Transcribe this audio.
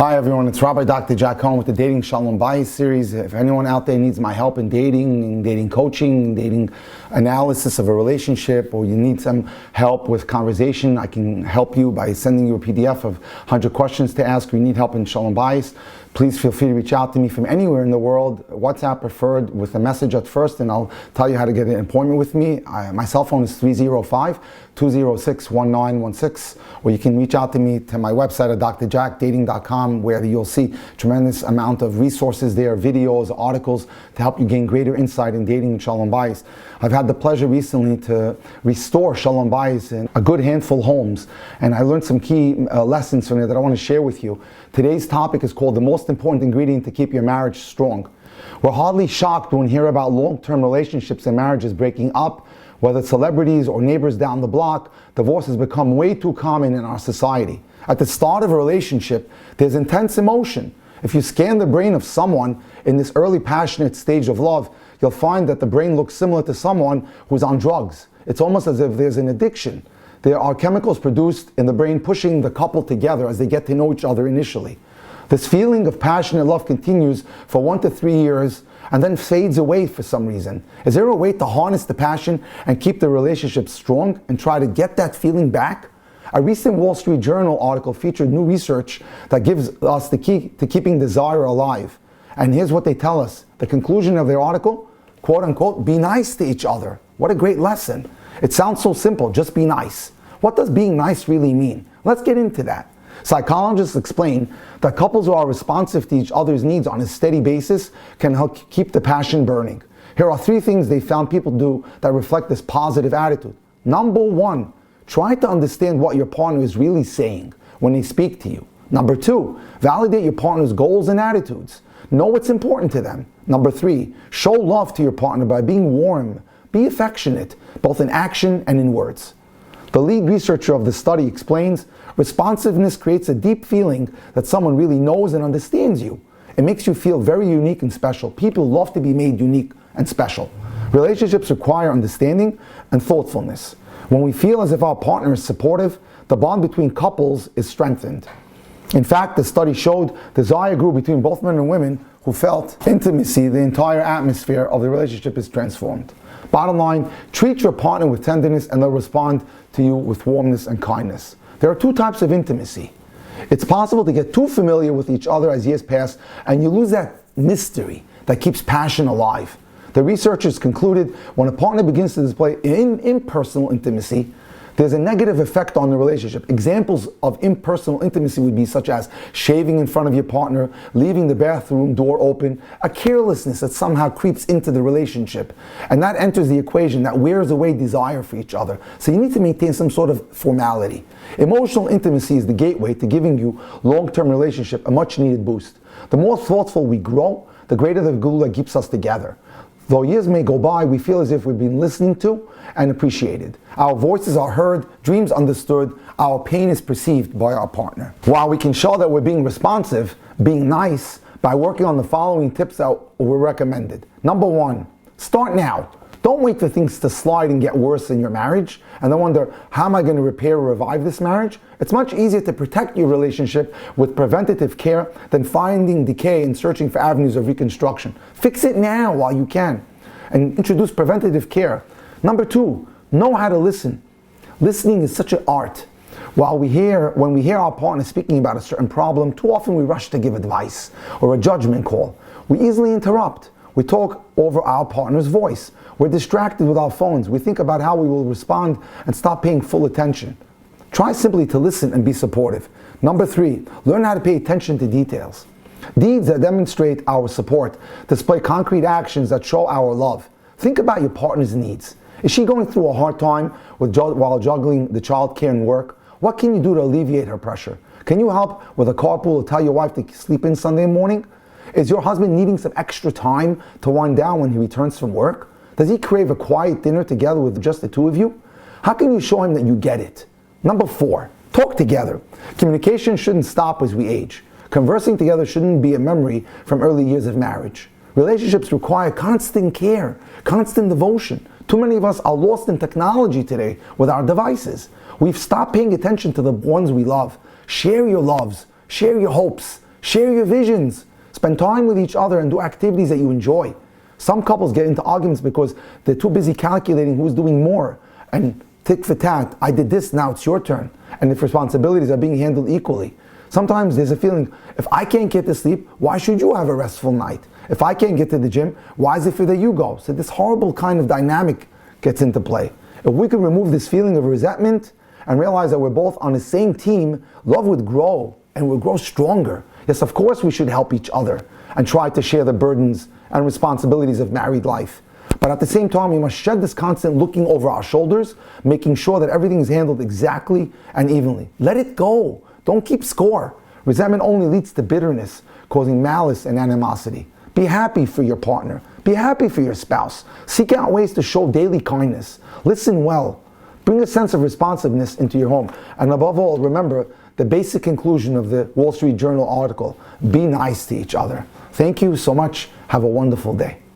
Hi everyone, it's Rabbi Dr. Cohen with the Dating Shalom Bayis series. If anyone out there needs my help in dating coaching, dating analysis of a relationship, or you need some help with conversation, I can help you by sending you a PDF of 100 questions to ask, or you need help in Shalom Bayis. Please feel free to reach out to me from anywhere in the world, WhatsApp preferred, with a message at first, and I'll tell you how to get an appointment with me. My cell phone is 305-206-1916, or you can reach out to me to my website at drjackdating.com, where you'll see tremendous amount of resources there, videos, articles, to help you gain greater insight in dating and Shalom Bayis. I've had the pleasure recently to restore Shalom Bayis in a good handful of homes, and I learned some key lessons from there that I want to share with you. Today's topic is called the most important ingredient to keep your marriage strong. We're hardly shocked when we hear about long-term relationships and marriages breaking up. Whether it's celebrities or neighbors down the block, divorce has become way too common in our society. At the start of a relationship, there's intense emotion. If you scan the brain of someone in this early passionate stage of love, you'll find that the brain looks similar to someone who's on drugs. It's almost as if there's an addiction. There are chemicals produced in the brain pushing the couple together as they get to know each other initially. This feeling of passionate love continues for 1 to 3 years and then fades away for some reason. Is there a way to harness the passion and keep the relationship strong and try to get that feeling back? A recent Wall Street Journal article featured new research that gives us the key to keeping desire alive. And here's what they tell us. The conclusion of their article, quote unquote, be nice to each other. What a great lesson. It sounds so simple, just be nice. What does being nice really mean? Let's get into that. Psychologists explain that couples who are responsive to each other's needs on a steady basis can help keep the passion burning. Here are 3 things they found people do that reflect this positive attitude. Number 1, try to understand what your partner is really saying when they speak to you. Number 2, validate your partner's goals and attitudes. Know what's important to them. Number 3, show love to your partner by being warm. Be affectionate, both in action and in words. The lead researcher of the study explains, responsiveness creates a deep feeling that someone really knows and understands you. It makes you feel very unique and special. People love to be made unique and special. Relationships require understanding and thoughtfulness. When we feel as if our partner is supportive, the bond between couples is strengthened. In fact, the study showed desire grew between both men and women who felt intimacy. The entire atmosphere of the relationship is transformed. Bottom line, treat your partner with tenderness and they'll respond to you with warmness and kindness. There are 2 types of intimacy. It's possible to get too familiar with each other as years pass and you lose that mystery that keeps passion alive. The researchers concluded when a partner begins to display impersonal intimacy, there's a negative effect on the relationship. Examples of impersonal intimacy would be such as shaving in front of your partner, leaving the bathroom door open, a carelessness that somehow creeps into the relationship. And that enters the equation, that wears away desire for each other. So you need to maintain some sort of formality. Emotional intimacy is the gateway to giving you long-term relationship a much needed boost. The more thoughtful we grow, the greater the glue that keeps us together. Though years may go by, we feel as if we've been listened to and appreciated. Our voices are heard, dreams understood, our pain is perceived by our partner. While we can show that we're being responsive, being nice, by working on the following tips that were recommended. Number 1, start now. Don't wait for things to slide and get worse in your marriage and then wonder, how am I going to repair or revive this marriage? It's much easier to protect your relationship with preventative care than finding decay and searching for avenues of reconstruction. Fix it now while you can and introduce preventative care. Number 2, know how to listen. Listening is such an art. When we hear our partner speaking about a certain problem, too often we rush to give advice or a judgment call. We easily interrupt. We talk over our partner's voice. We're distracted with our phones. We think about how we will respond and stop paying full attention. Try simply to listen and be supportive. Number 3, learn how to pay attention to details. Deeds that demonstrate our support display concrete actions that show our love. Think about your partner's needs. Is she going through a hard time while juggling the child care and work? What can you do to alleviate her pressure? Can you help with a carpool or tell your wife to sleep in Sunday morning? Is your husband needing some extra time to wind down when he returns from work? Does he crave a quiet dinner together with just the 2 of you? How can you show him that you get it? Number 4, talk together. Communication shouldn't stop as we age. Conversing together shouldn't be a memory from early years of marriage. Relationships require constant care, constant devotion. Too many of us are lost in technology today with our devices. We've stopped paying attention to the ones we love. Share your loves, share your hopes, Share your visions. Spend time with each other and do activities that you enjoy. Some couples get into arguments because they're too busy calculating who's doing more. And tit for tat, I did this, now it's your turn. And if responsibilities are being handled equally. Sometimes there's a feeling, if I can't get to sleep, why should you have a restful night? If I can't get to the gym, why is it that you go? So this horrible kind of dynamic gets into play. If we could remove this feeling of resentment and realize that we're both on the same team, love would grow and would grow stronger. Yes, of course we should help each other and try to share the burdens and responsibilities of married life. But at the same time, we must shed this constant looking over our shoulders, making sure that everything is handled exactly and evenly. Let it go. Don't keep score. Resentment only leads to bitterness, causing malice and animosity. Be happy for your partner. Be happy for your spouse. Seek out ways to show daily kindness. Listen well. Bring a sense of responsiveness into your home. And above all, remember the basic conclusion of the Wall Street Journal article. Be nice to each other. Thank you so much. Have a wonderful day.